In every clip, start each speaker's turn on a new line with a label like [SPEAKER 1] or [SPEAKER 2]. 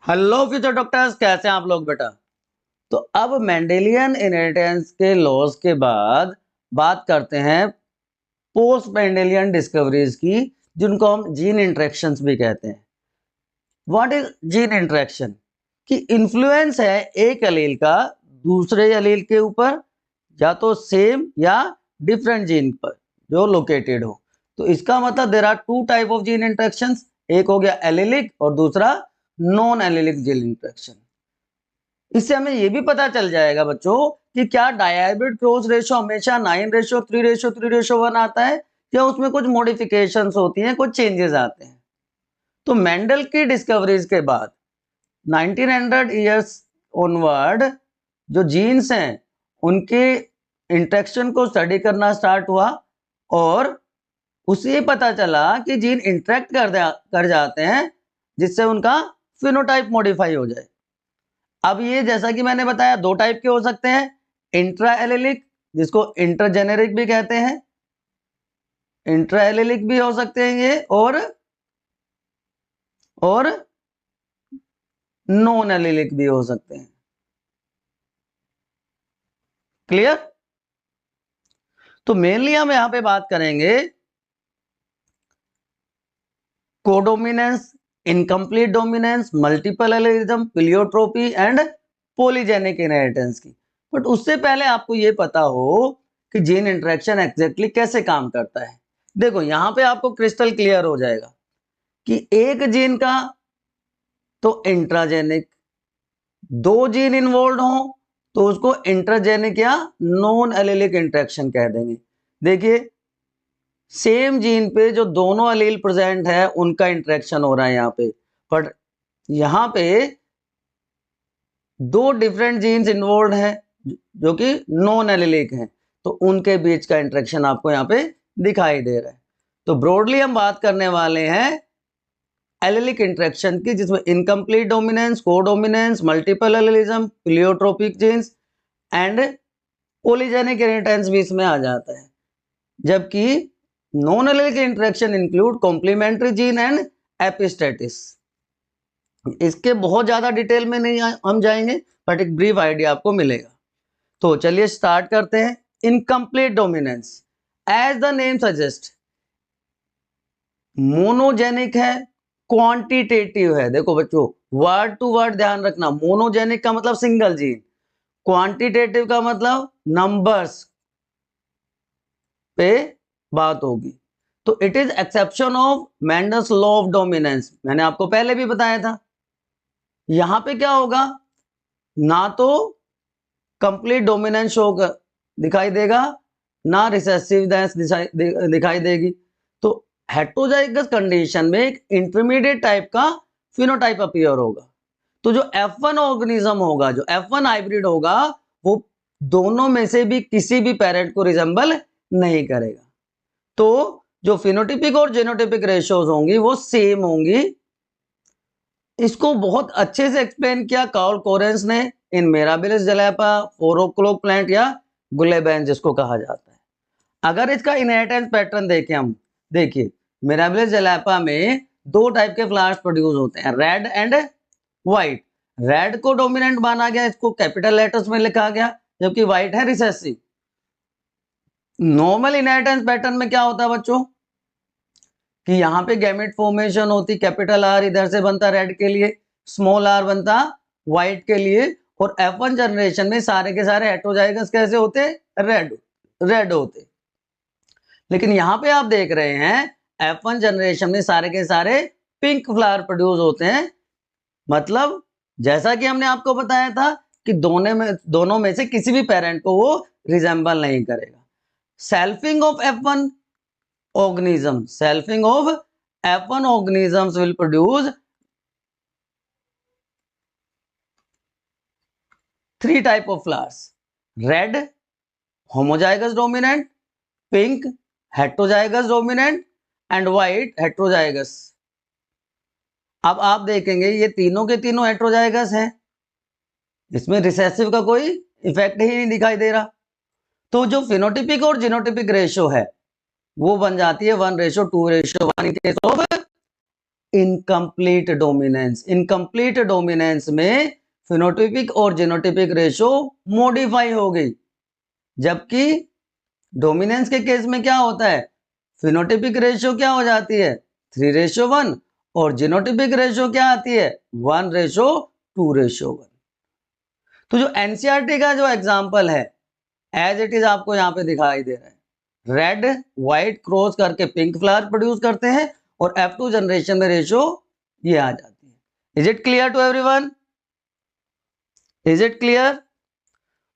[SPEAKER 1] Hello future doctors, कैसे हैं आप लोग बेटा। तो अब मेंडेलियन इनहेरिटेंस के लॉज के बाद बात करते हैं पोस्ट मेंडेलियन डिस्कवरीज की, जिनको हम जीन इंटरेक्शंस भी कहते हैं। What is gene interaction? कि इन्फ्लुएंस है एक एलील का दूसरे एलील के ऊपर, या तो सेम या डिफरेंट जीन पर जो लोकेटेड हो। तो इसका मतलब there are two type of gene interactions, एक हो गया एलिलिक और दूसरा नॉन एलिलिक जीन इंटरेक्शन। इससे हमें यह भी पता चल जाएगा बच्चों कि क्या डायहाइब्रिड क्रॉस रेशो हमेशा 9:3:3:1 आता है, या उसमें कुछ मॉडिफिकेशंस होती हैं, कुछ चेंजेस आते हैं। तो मेंडल की डिस्कवरीज के बाद 1900 ईयर्स ऑनवर्ड जो जीन्स हैं उनके इंटरेक्शन को स्टडी करना स्टार्ट हुआ, और उसे पता चला कि जीन इंटरेक्ट कर जाते हैं जिससे उनका फिनोटाइप मॉडिफाई हो जाए। अब ये जैसा कि मैंने बताया दो टाइप के हो सकते हैं, इंट्रा एलिलिक जिसको इंटरजेनेरिक भी कहते हैं, इंट्रा एलिलिक भी हो सकते हैं ये, और नॉन एलिलिक भी हो सकते हैं। क्लियर? तो मेनली हम यहां पे बात करेंगे codominance, incomplete dominance, multiple allelism, pleiotropy and polygenic inheritance की। बट उससे पहले आपको यह पता हो कि जीन इंटरेक्शन एग्जैक्टली कैसे काम करता है। देखो यहां पे आपको क्रिस्टल क्लियर हो जाएगा कि एक जीन का तो इंट्राजेनिक, दो जीन इन्वॉल्व हो तो उसको इंटरजेनिक या नॉन एलिलिक इंटरेक्शन कह देंगे। देखिए सेम जीन पे जो दोनों एलील प्रेजेंट है उनका इंटरेक्शन हो रहा है यहाँ पे, बट यहाँ पे दो डिफरेंट जीन्स इन्वॉल्व हैं जो कि नॉन एलिलिक हैं, तो उनके बीच का इंटरेक्शन आपको यहाँ पे दिखाई दे रहा है। तो ब्रॉडली हम बात करने वाले हैं एलिलिक इंटरेक्शन की, जिसमें incomplete dominance, codominance, multiple allelism, pleiotropic genes and polygenic inheritance भी इसमें आ जाता है। जबकि non allelic interaction include complementary gene and epistasis. इसके बहुत ज्यादा डिटेल में नहीं हम जाएंगे, बट एक ब्रीफ आइडिया आपको मिलेगा। तो चलिए स्टार्ट करते हैं। Incomplete dominance, as the name suggest, monogenic है, क्वांटिटेटिव है। देखो बच्चों वर्ड टू वर्ड ध्यान रखना, मोनोजेनिक का मतलब सिंगल जीन, क्वांटिटेटिव का मतलब नंबर्स पे बात होगी। तो it is exception of Mendel's law of dominance, मैंने आपको पहले भी बताया था। यहां पे क्या होगा, ना तो कंप्लीट डोमिनेंस शो दिखाई देगा, ना रिसेसिवनेस दिखाई देगी। तो हेटेरोजाइगस कंडीशन में एक इंटरमीडिएट टाइप का फिनोटाइप अपीयर होगा। तो जो F1 ऑर्गेनिज्म होगा, जो F1 हाइब्रिड होगा, वो दोनों में से भी किसी भी पेरेंट को रिजेंबल नहीं करेगा। तो जो फिनोटिपिक और जेनोटिपिक रेशियोज होंगी वो सेम होंगी। इसको बहुत अच्छे से एक्सप्लेन किया कार्ल कोरेंस ने इन मिराबिलिस जलैपा, फोरोक्लोक प्लांट या गुलेबैन जिसको कहा जाता है। अगर इसका इनहेरिटेंस पैटर्न देखें हम, देखिए मिराबिलिस जलैपा में दो टाइप के फ्लावर्स प्रोड्यूस होते हैं, रेड एंड व्हाइट। रेड को डोमिनेंट माना गया, इसको कैपिटल लेटर्स में लिखा गया, जबकि व्हाइट है रिसेसिव। नॉर्मल इनहेरिटेंस पैटर्न में क्या होता है बच्चों कि यहाँ पे गैमेट फॉर्मेशन होती, कैपिटल आर इधर से बनता रेड के लिए, स्मॉल आर बनता व्हाइट के लिए, और F1 जनरेशन में सारे के सारे हेटेरोजाइगस कैसे होते, रेड होते। लेकिन यहाँ पे आप देख रहे हैं F1 जनरेशन में सारे के सारे पिंक फ्लावर प्रोड्यूस होते हैं। मतलब जैसा कि हमने आपको बताया था कि दोनों में से किसी भी पेरेंट को वो रिजेंबल नहीं करेगा। Selfing of F1 organisms will produce three type of flowers: red homozygous dominant, pink heterozygous dominant and white heterozygous। अब आप देखेंगे ये तीनों के तीनों हेटेरोजाइगस हैं, इसमें रिसेसिव का कोई इफेक्ट ही नहीं दिखाई दे रहा। तो जो फिनोटिपिक और जीनोटिपिक रेशियो है वो बन जाती है 1:2:1 इन case of incomplete dominance. Incomplete dominance में फिनोटाइपिक और जीनोटाइपिक रेशो मॉडिफाई हो गई, जबकि डोमिनेंस के केस में क्या होता है, फिनोटाइपिक रेशो क्या हो जाती है 3:1 और जीनोटाइपिक रेशो क्या आती है 1:2:1। तो जो एनसीईआरटी का जो एग्जांपल है एज इट इज आपको यहाँ पे दिखाई दे रहा है, रेड व्हाइट क्रॉस करके पिंक फ्लावर प्रोड्यूस करते हैं और F2 जनरेशन में रेशो ये आ जाती है। Is it clear to everyone? Is it clear?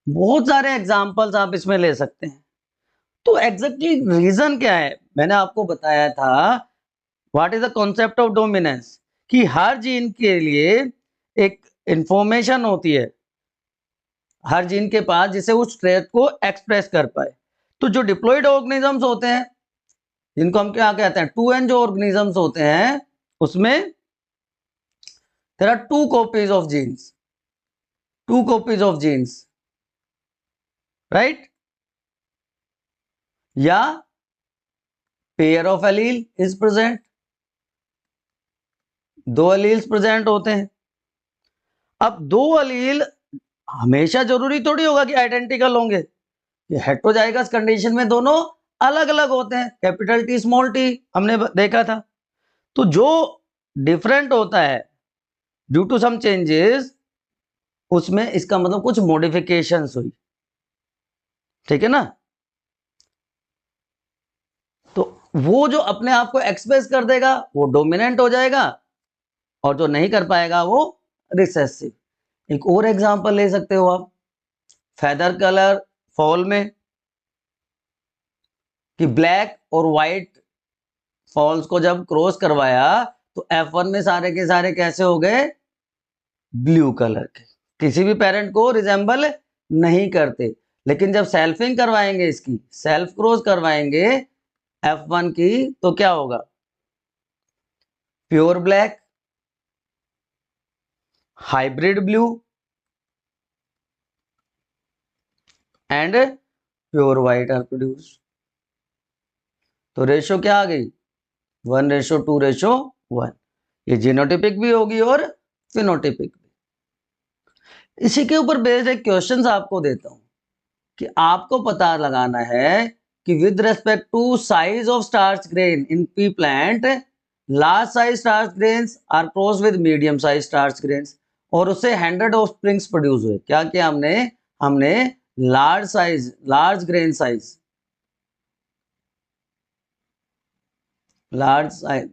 [SPEAKER 1] बहुत सारे एग्जांपल्स आप इसमें ले सकते हैं। तो एग्जैक्टली रीजन क्या है, मैंने आपको बताया था what is the concept of dominance, कि हर जीन के लिए एक इंफॉर्मेशन होती है हर जीन के पास जिसे उस ट्रेट को एक्सप्रेस कर पाए। तो जो डिप्लॉयड ऑर्गेनिजम्स होते हैं जिनको हम क्या कहते हैं 2N जो ऑर्गेनिजम्स होते हैं उसमें there are 2 copies of genes, 2 copies of genes, right, या pair of allele is present, 2 alleles present होते हैं। अब 2 एलील हमेशा जरूरी थोड़ी होगा कि आइडेंटिकल होंगे, ये हेटेरोजाइगस कंडीशन में दोनों अलग अलग होते हैं, कैपिटल टी स्मॉल टी हमने देखा था। तो जो डिफरेंट होता है ड्यू टू सम चेंजेस, उसमें इसका मतलब कुछ मॉडिफिकेशंस हुई, ठीक है ना। तो वो जो अपने आप को एक्सप्रेस कर देगा वो डोमिनेंट हो जाएगा और जो नहीं कर पाएगा वो रिसेसिव। एक और एग्जांपल ले सकते हो आप फेदर कलर फॉल में, कि ब्लैक और व्हाइट फॉल्स को जब क्रॉस करवाया तो F1 में सारे के सारे कैसे हो गए ब्लू कलर के, किसी भी पेरेंट को रिजेंबल नहीं करते। लेकिन जब सेल्फिंग करवाएंगे, इसकी सेल्फ क्रॉस करवाएंगे F1 की, तो क्या होगा pure black, hybrid blue and pure white are produced. तो रेशो क्या आ गई 1:2:1। ये जीनोटाइपिक भी होगी और फिनोटाइपिक भी। इसी के ऊपर बेस्ड एक क्वेश्चन आपको देता हूं कि आपको पता लगाना है कि with respect to size of starch grain in pea plant, large size starch grains are cross with medium size starch grains, और उससे 100 ऑफस्प्रिंग्स प्रोड्यूस हुए। क्या किया हमने लार्ज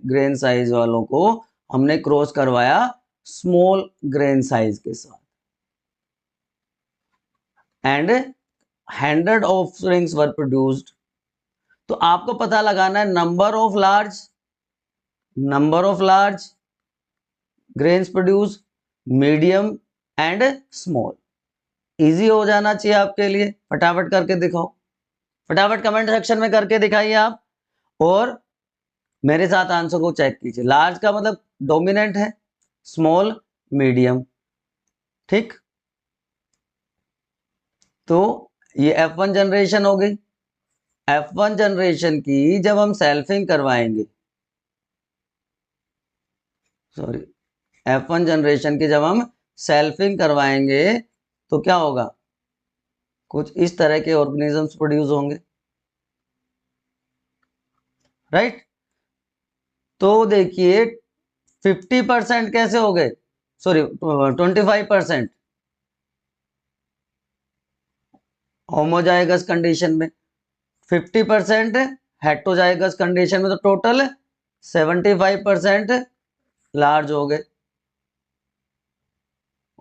[SPEAKER 1] ग्रेन साइज वालों को हमने क्रॉस करवाया स्मॉल ग्रेन साइज के साथ, एंड 100 ऑफस्प्रिंग्स वर प्रोड्यूस्ड। तो आपको पता लगाना है number of large grains produce, medium and small. Easy हो जाना चाहिए आपके लिए, फटाफट करके दिखाओ, फटाफट कमेंट सेक्शन में करके दिखाइए आप, और मेरे साथ आंसर को चेक कीजिए। लार्ज का मतलब डोमिनेंट है, स्मॉल मीडियम, ठीक। तो ये F1 जनरेशन हो गई। F1 जनरेशन की जब हम सेल्फिंग करवाएंगे, F1 जनरेशन की जब हम सेल्फिंग करवाएंगे तो क्या होगा, कुछ इस तरह के ऑर्गेनिजम्स प्रोड्यूस होंगे, राइट। तो देखिए 50% कैसे हो गए, 25% होमोजाइगस कंडीशन में, 50% हेटेरोजाइगस कंडीशन में, तो टोटल 75% लार्ज हो गए।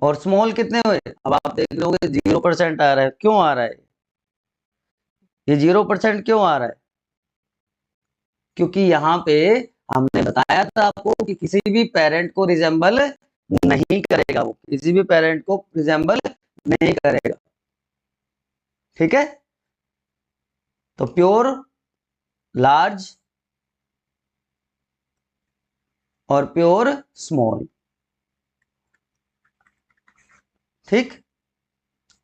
[SPEAKER 1] और स्मॉल कितने हुए, अब आप देख लोगे 0% आ रहा है। क्यों आ रहा है ये 0% क्यों आ रहा है? क्योंकि यहाँ पे हमने बताया था आपको कि किसी भी पेरेंट को रिजेंबल नहीं करेगा, वो किसी भी पेरेंट को रिजेंबल नहीं करेगा, ठीक है। तो प्योर लार्ज और प्योर स्मॉल, ठीक।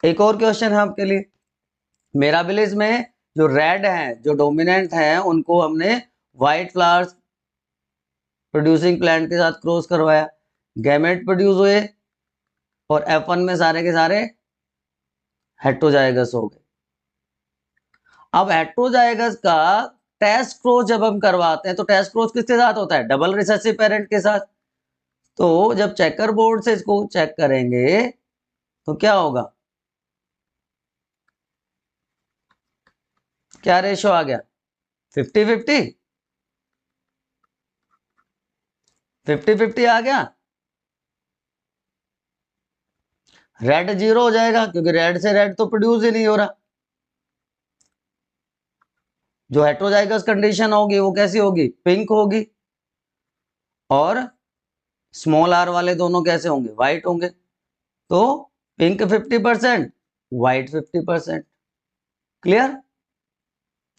[SPEAKER 1] एक और क्वेश्चन है आपके लिए, मिराबिलिस में जो रेड हैं जो डोमिनेंट हैं उनको हमने व्हाइट फ्लावर्स प्रोड्यूसिंग प्लांट के साथ क्रॉस करवाया, गैमेट प्रोड्यूस हुए और F1 में सारे के सारे हेटेरोजाइगस हो गए। अब हेटेरोजाइगस का टेस्ट क्रॉस जब हम करवाते हैं तो टेस्ट क्रॉस किसके साथ होता है? डबल रिसेसिव पेरेंट के साथ। तो जब चेकर बोर्ड से इसको चेक करेंगे तो क्या होगा? क्या रेशो आ गया? 50-50 50-50 आ गया। रेड 0 हो जाएगा क्योंकि रेड से रेड तो प्रोड्यूस ही नहीं हो रहा। जो हेटेरोजाइगस कंडीशन होगी वो कैसी होगी? पिंक होगी। और स्मॉल आर वाले दोनों कैसे होंगे? व्हाइट होंगे। तो पिंक 50%, व्हाइट 50%। क्लियर?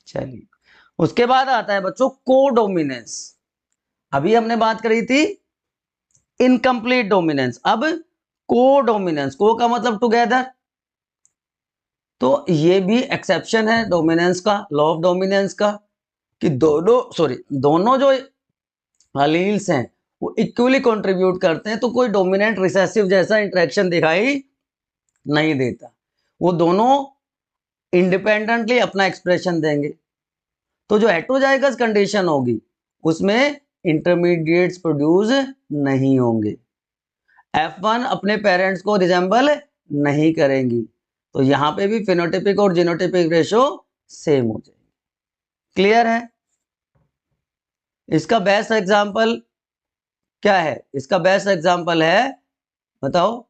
[SPEAKER 1] चलिए, उसके बाद आता है बच्चों कोडोमिनेंस। अभी हमने बात करी थी इनकम्प्लीट डोमिनेंस, अब कोडोमिनेंस। को का मतलब टुगेदर, तो ये भी एक्सेप्शन है डोमिनेंस का, लॉ ऑफ डोमिनेंस का, कि दोनों जो अलील्स हैं वो इक्वली कंट्रीब्यूट करते हैं, तो कोई डोमिनेंट रिसेसिव जैसा इंटरेक्शन दिखाई नहीं देता। वो दोनों इंडिपेंडेंटली अपना एक्सप्रेशन देंगे। तो जो हेटेरोजाइगस कंडीशन होगी उसमें इंटरमीडिएट्स प्रोड्यूस नहीं होंगे, F1 अपने पेरेंट्स को रिजेंबल नहीं करेंगी, तो यहां पे भी फिनोटिपिक और जीनोटिपिक रेशो सेम हो जाएगी। क्लियर है? इसका बेस्ट एग्जांपल क्या है? इसका बेस्ट एग्जांपल है, बताओ,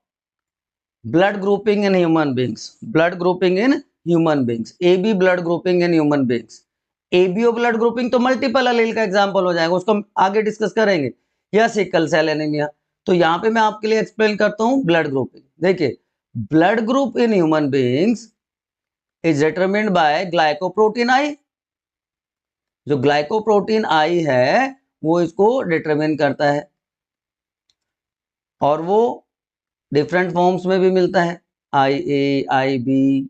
[SPEAKER 1] blood grouping in human beings. Blood grouping in human beings, AB blood grouping in human beings. ABO blood grouping तो मल्टीपल अलील का एग्जांपल हो जाएगा, उसको हम आगे डिस्कस करेंगे। या सिकल सेल एनीमिया। तो यहां पे मैं आपके लिए एक्सप्लेन करता हूं ब्लड ग्रुपिंग। देखिए, blood group in human beings is determined by glycoprotein I. जो ग्लाइकोप्रोटीन आई है वो इसको डिटरमिन करता है, और वो डिफरेंट फॉर्म्स में भी मिलता है, IA, IB।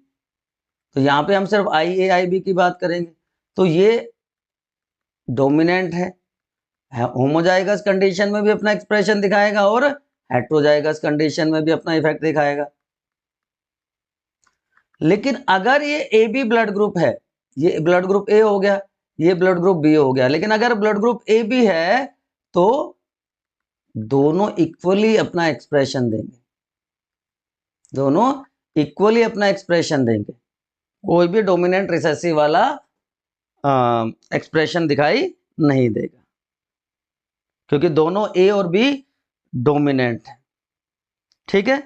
[SPEAKER 1] तो यहां पे हम सिर्फ IA, IB की बात करेंगे। तो ये डोमिनेंट है, होमोजाइगस कंडीशन में भी अपना एक्सप्रेशन दिखाएगा और हेटेरोजाइगस कंडीशन में भी अपना इफेक्ट दिखाएगा। लेकिन अगर ये AB ब्लड ग्रुप है, ये ब्लड ग्रुप A हो गया, ये ब्लड ग्रुप B हो गया, लेकिन अगर ब्लड ग्रुप AB है तो दोनों इक्वली अपना एक्सप्रेशन देंगे, दोनों इक्वली अपना एक्सप्रेशन देंगे, कोई भी डोमिनेंट रिसेसिव वाला एक्सप्रेशन दिखाई नहीं देगा, क्योंकि दोनों A और B डोमिनेंट है। ठीक है?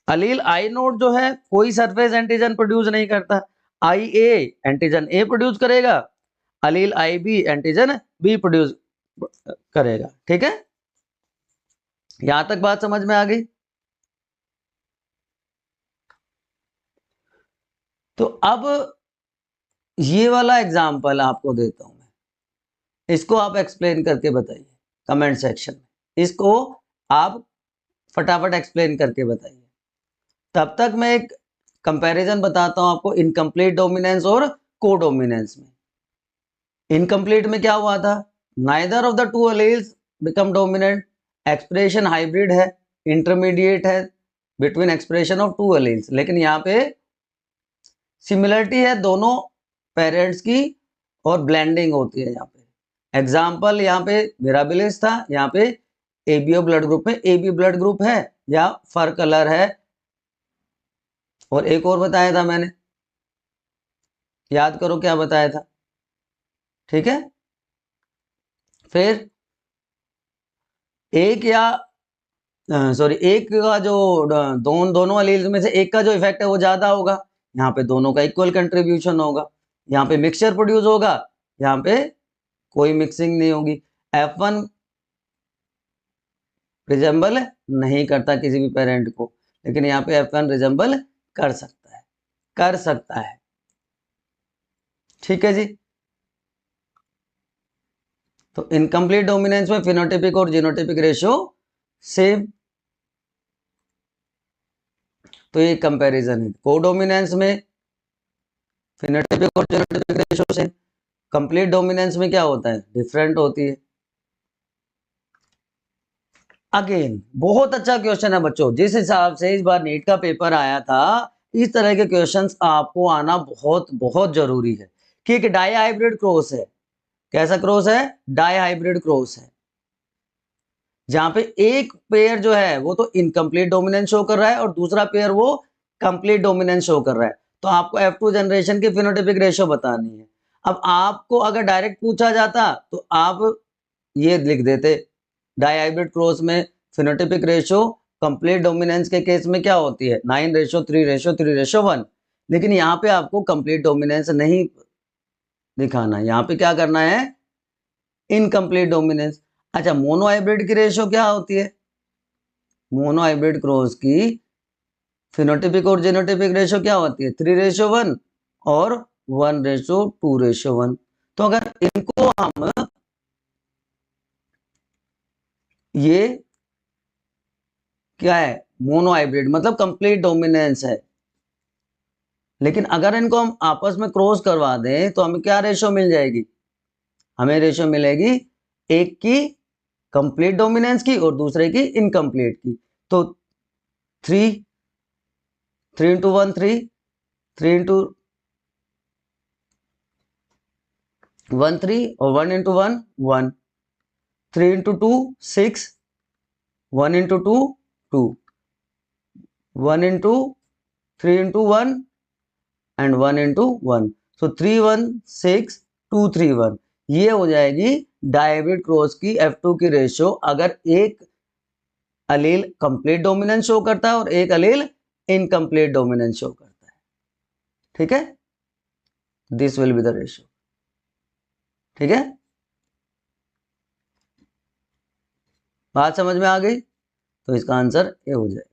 [SPEAKER 1] अलील आई नोड जो है कोई सरफेस एंटीजन प्रोड्यूस नहीं करता, IA एंटीजन A प्रोड्यूस करेगा, अलील IB एंटीजन B प्रोड्यूस करेगा। ठीक है? यहां तक बात समझ में आ गई? तो अब ये वाला एग्जांपल आपको देता हूं मैं, इसको आप एक्सप्लेन करके बताइए कमेंट सेक्शन में, इसको आप फटाफट एक्सप्लेन करके बताइए। तब तक मैं एक कंपैरिजन बताता हूं आपको इनकम्प्लीट डोमिनेंस और कोडोमिनेंस में। इनकम्प्लीट में क्या हुआ था? Neither of the two alleles become dominant, expression hybrid है, इंटरमीडिएट है between expression of to alleles, लेकिन यहाँ पे सिमिलरिटी है दोनों पेरेंट्स की और ब्लेंडिंग होती है यहाँ पे। एग्जाम्पल यहाँ पे मिराबिलिस था, यहाँ पे एबीओ ब्लड ग्रुप में AB ब्लड ग्रुप है या फर कलर है, और एक और बताया था मैंने, याद करो क्या बताया था। ठीक है? फिर एक या एक का जो दोनों अलील्स में से एक का जो इफेक्ट है वो ज्यादा होगा, यहाँ पे दोनों का इक्वल कंट्रीब्यूशन होगा, यहाँ पे मिक्सचर प्रोड्यूस होगा, यहाँ पे कोई मिक्सिंग नहीं होगी। F1 रिजेंबल नहीं करता किसी भी पेरेंट को, लेकिन यहाँ पे F1 रिजेंबल कर सकता है, कर सकता है। ठीक है जी? तो इनकम्प्लीट डोमिनेंस में फिनोटिपिक और जीनोटिपिक रेशियो सेम, तो ये कंपैरिजन है। कोडोमिनेंस में फिनोटिपिक और genotypic ratio same, complete dominance में क्या होता है? डिफरेंट होती है। अगेन बहुत अच्छा क्वेश्चन है बच्चों, जिस हिसाब से इस बार नीट का पेपर आया था, इस तरह के क्वेश्चंस आपको आना बहुत बहुत जरूरी है कि एक डाई हाइब्रिड क्रॉस है। कैसा क्रॉस है? डाई हाइब्रिड क्रॉस है, जहां पे एक पेयर जो है वो तो इनकम्प्लीट डोमिनेंस शो कर रहा है और दूसरा पेयर वो कंप्लीट डोमिनेंस शो कर रहा है। तो आपको F2 जनरेशन की फिनोटाइपिक रेशियो बतानी है। अब आपको अगर डायरेक्ट पूछा जाता तो आप ये लिख देते, डाई हाइब्रिड क्रॉस में फिनोटाइपिक रेशियो कंप्लीट डोमिनेंस के केस में क्या होती है? 9:3:3:1। लेकिन यहाँ पे आपको कंप्लीट डोमिनेंस नहीं दिखाना, यहाँ पे क्या करना है? Incomplete dominance. अच्छा, मोनो हाइब्रिड की रेशियो क्या होती है? मोनो हाइब्रिड क्रॉस की फिनोटाइपिक और जीनोटाइपिक रेशियो क्या होती है? 3:1 और 1:2:1। तो अगर इनको हम ये क्या है? मोनो हाइब्रिड मतलब कंप्लीट डोमिनेंस है। लेकिन अगर इनको हम आपस में क्रॉस करवा दें तो हमें क्या रेशियो मिल जाएगी? हमें रेशियो मिलेगी एक की कंप्लीट डोमिनेंस की और दूसरे की इनकम्प्लीट की। तो 3 3 into 1 3 और 1 into 1 1, 3 into 2 6, 1 into 2 2, 1 into 3 into 1 and 1 into 1। so 3 1 6 2 3 1। ये हो जाएगी डायहाइब्रिड क्रॉस की F2 की रेशियो, अगर एक अलील कंप्लीट डोमिनेंस शो करता है और एक अलील इनकम्प्लीट डोमिनेंस शो करता है। ठीक है, this will be the ratio. ठीक है, बात समझ में आ गई? तो इसका आंसर ये हो जाएगा।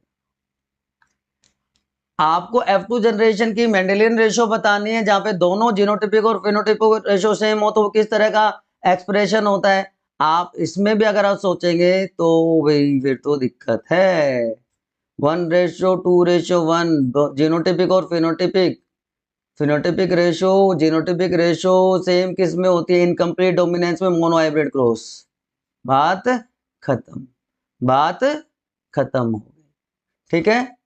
[SPEAKER 1] आपको F2 जनरेशन की मेंडेलियन रेशियो बतानी है, जहां पे दोनों जीनोटिपिक और फिनोटिपिक रेशियो सेम हो, तो किस तरह का एक्सप्रेशन होता है? आप इसमें भी अगर आप सोचेंगे तो भाई फिर तो दिक्कत है। 1:2:1 जीनोटिपिक और phenotypic, phenotypic ratio genotypic ratio same किस में होती है? इनकम्प्लीट डोमिनेंस में, मोनो हाइब्रिड क्रॉस। बात खत्म, बात खत्म हो गई। ठीक है,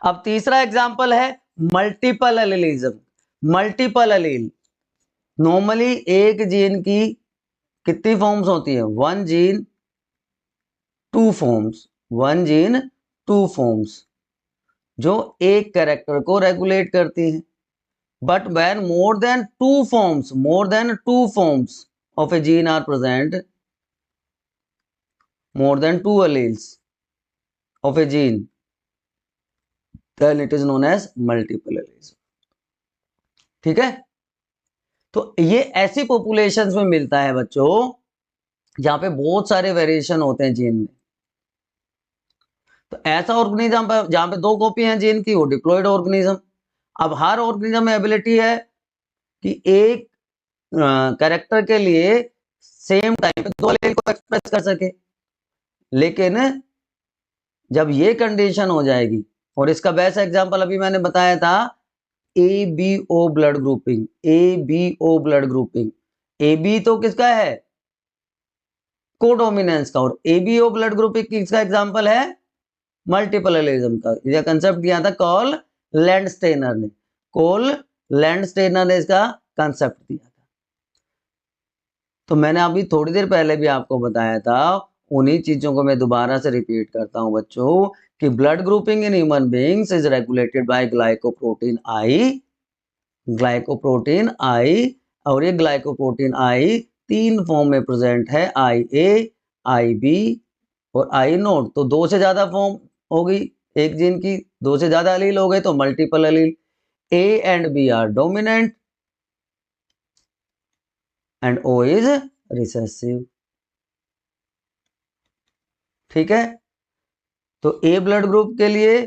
[SPEAKER 1] अब तीसरा एग्जांपल है multiple allelism. Multiple allele, normally एक जीन की कितनी फॉर्म्स होती है? One gene two forms, one gene two forms जो एक कैरेक्टर को रेगुलेट करती हैं। But when more than two forms of a gene are present, more than two alleles of a gene, then it is known as multiple alleles। ठीक है, तो ये ऐसी पॉपुलेशंस में मिलता है बच्चों जहां पे बहुत सारे वेरिएशन होते हैं जीन में। तो ऐसा ऑर्गेनिज्म जहां पे दो कॉपी हैं जीन की, वो डिप्लॉयड ऑर्गेनिज्म। अब हर ऑर्गेनिज्म में एबिलिटी है कि एक कैरेक्टर के लिए सेम टाइम पे दो एलील को एक्सप्रेस कर सके। लेकिन जब ये कंडीशन हो जाएगी, और इसका बेस्ट एग्जांपल अभी मैंने बताया था, ABO blood grouping. ABO blood grouping, AB तो किसका है? कोडोमिनेंस का। और ABO ब्लड ग्रुपिंग किसका एग्जांपल है? मल्टीपल एलिज्म का। यह कंसेप्ट दिया था कॉल लैंडस्टेनर ने, कॉल लैंडस्टेनर ने इसका कंसेप्ट दिया था। तो मैंने अभी थोड़ी देर पहले भी आपको बताया था, उन्हीं चीजों को मैं दोबारा से रिपीट करता हूं बच्चों, कि blood grouping in human beings is regulated by glycoprotein I. Glycoprotein I, और ये ग्लाइकोप्रोटीन आई तीन फॉर्म में प्रेजेंट है, IA, IB और I नोट। तो दो से ज्यादा फॉर्म हो गई एक जीन की, दो से ज्यादा एलील हो गए तो multiple allele. A and B are dominant and O is recessive. ठीक है, तो A ब्लड ग्रुप के लिए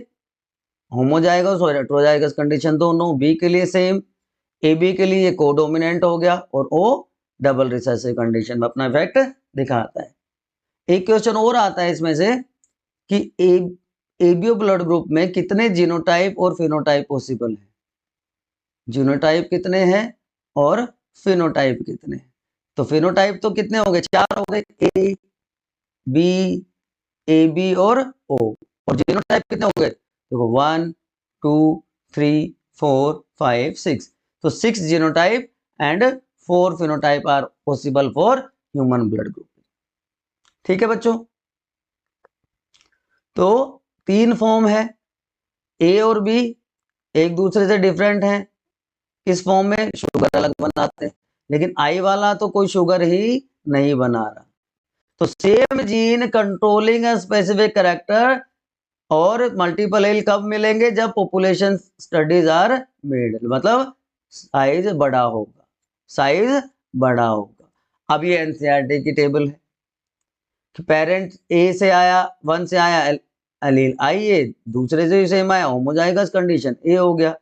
[SPEAKER 1] होमोजाइगस और हेटेरोजाइगस कंडीशन दोनों, B के लिए सेम, AB के लिए कोडोमिनेंट हो गया, और O डबल रिसेसिव कंडीशन में अपना इफेक्ट दिखाता है। एक क्वेश्चन और आता है इसमें से कि ABO ब्लड ग्रुप में कितने जीनोटाइप और फिनोटाइप पॉसिबल है? जीनोटाइप कितने हैं और फिनोटाइप कितने हैं? तो फिनोटाइप तो कितने हो गए? 4 हो गए। A बी, ए बी और ओ। और जीनोटाइप कितने हो गए? देखो 1 2 3 4 5 6। तो 6 genotype and 4 phenotype are possible for human blood group. ठीक है बच्चों, तो 3 फॉर्म है, ए और बी एक दूसरे से डिफरेंट हैं। किस फॉर्म में? शुगर अलग बनाते हैं, लेकिन आई वाला तो कोई शुगर ही नहीं बना रहा। तो same gene controlling specific character और मल्टीपल एल कब मिलेंगे? जब पॉपुलेशन स्टडीज आर मेड, मतलब साइज बड़ा होगा, साइज बड़ा होगा। अब ये एनसीईआरटी की टेबल है कि पेरेंट ए से आया, 1 से आया एलील आई ए, दूसरे से सेम आया होमोजाइगस कंडीशन ए हो गया।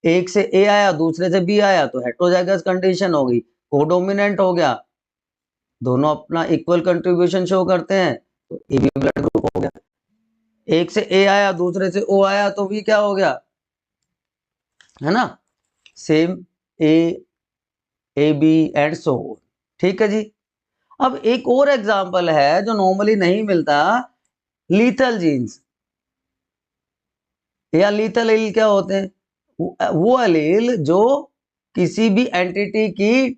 [SPEAKER 1] एक से ए आया दूसरे से बी आया तो हेट्रोजाइगस कंडीशन हो गई, कोडोमिनेंट हो गया, दोनों अपना इक्वल कंट्रीब्यूशन शो करते हैं तो ए बी ब्लड ग्रुप हो गया। एक से ए आया दूसरे से ओ आया तो भी क्या हो गया, है ना, same A B and so. ठीक है जी। अब एक और एग्जांपल है जो नॉर्मली नहीं मिलता, लीथल जीन्स या लीथल एलील क्या होते हैं? वो एलील जो किसी भी एंटिटी की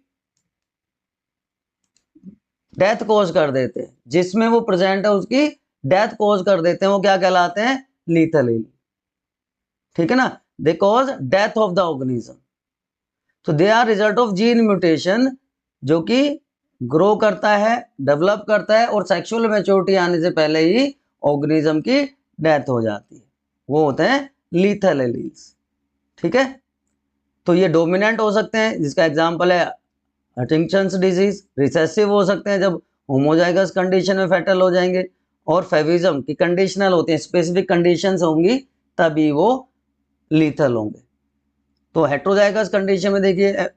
[SPEAKER 1] डेथ कॉज कर देते हैं, जिसमें वो प्रेजेंट है उसकी डेथ कॉज कर देते हैं, वो क्या कहलाते हैं? Lethal allele. ठीक है ना, they cause death of the organism. तो they are result of gene mutation जो कि ग्रो करता है, डेवलप करता है और सेक्सुअल मैच्योरिटी आने से पहले ही ऑर्गेनिज्म की डेथ हो जाती है, वो होते हैं लीथल एलील्स। ठीक है, तो ये डोमिनेंट हो सकते हैं, जिसका एग्जांपल है हंटिंगटन्स डिजीज। रिसेसिव हो सकते हैं जब होमोजाइगस कंडीशन में फेटल हो जाएंगे, और फेविज्म की कंडीशनल होते हैं, स्पेसिफिक कंडीशंस होंगी तभी वो लीथल होंगे। तो हेट्रोजाइगस कंडीशन में देखिए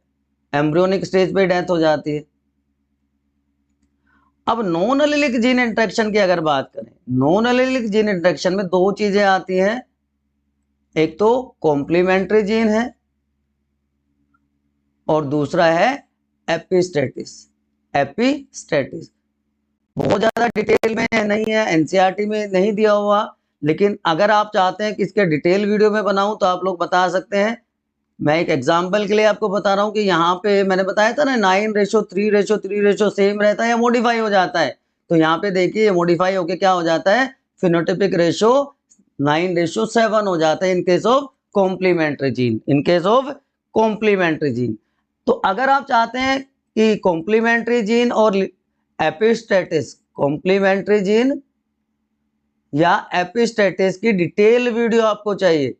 [SPEAKER 1] एम्ब्रियोनिक स्टेज पे डेथ हो जाती है। अब नॉन एलिलिक जीन इंटरेक्शन की अगर बात करें, नॉन एलिलिक जीन इंटरेक्शन में 2 चीजें आती हैं, एक तो कॉम्प्लीमेंट्री जीन है और दूसरा है एपिस्टेटिस। एपिस्टेटिस बहुत ज्यादा डिटेल में नहीं है, एनसीईआरटी में नहीं दिया हुआ, लेकिन अगर आप चाहते हैं कि इसके डिटेल वीडियो में बनाऊं तो आप लोग बता सकते हैं। मैं एक एग्जांपल के लिए आपको बता रहा हूं कि यहाँ पे मैंने बताया था ना 9:3:3 सेम रहता है या मॉडिफाई हो जाता है। तो यहाँ पे देखिए मॉडिफाई होके क्या हो जाता है, फिनोटिपिक रेशो 9:7 हो जाता है in case of complementary gene, in case of complementary gene. तो अगर आप चाहते हैं कि कॉम्प्लीमेंट्री जीन और एपिस्टेटिस, कॉम्प्लीमेंट्री जीन या एपिस्टेटिस की डिटेल वीडियो आपको चाहिए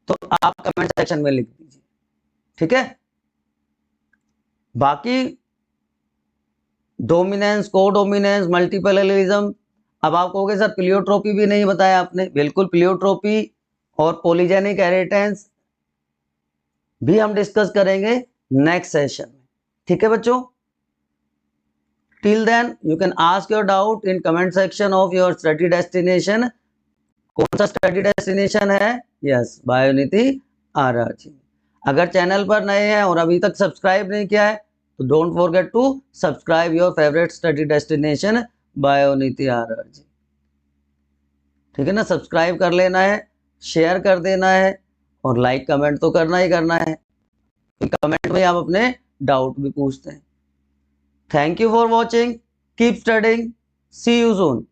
[SPEAKER 1] तो आप कमेंट सेक्शन में लिख दीजिए। ठीक है, बाकी डोमिनेंस, कोडोमिनेंस, मल्टीपल एलिज्म, अब आप कहोगे सर प्लियोट्रोपी भी नहीं बताया आपने। बिल्कुल, प्लियोट्रोपी और पॉलीजेनिक इनहेरिटेंस भी हम डिस्कस करेंगे नेक्स्ट सेशन में। ठीक है बच्चों, till then you can ask your doubt in comment section of your study destination. कौन सा स्टडी डेस्टिनेशन है? Yes, Bionidhi RRG। अगर चैनल पर नए हैं और अभी तक सब्सक्राइब नहीं किया है तो don't forget to subscribe your favourite study destination Bionidhi RRG। ठीक है ना, सब्सक्राइब कर लेना है, शेयर कर देना है और लाइक कमेंट तो करना ही करना है। कमेंट में आप अपने डाउट भी पूछते हैं। Thank you for watching, keep studying, see you soon.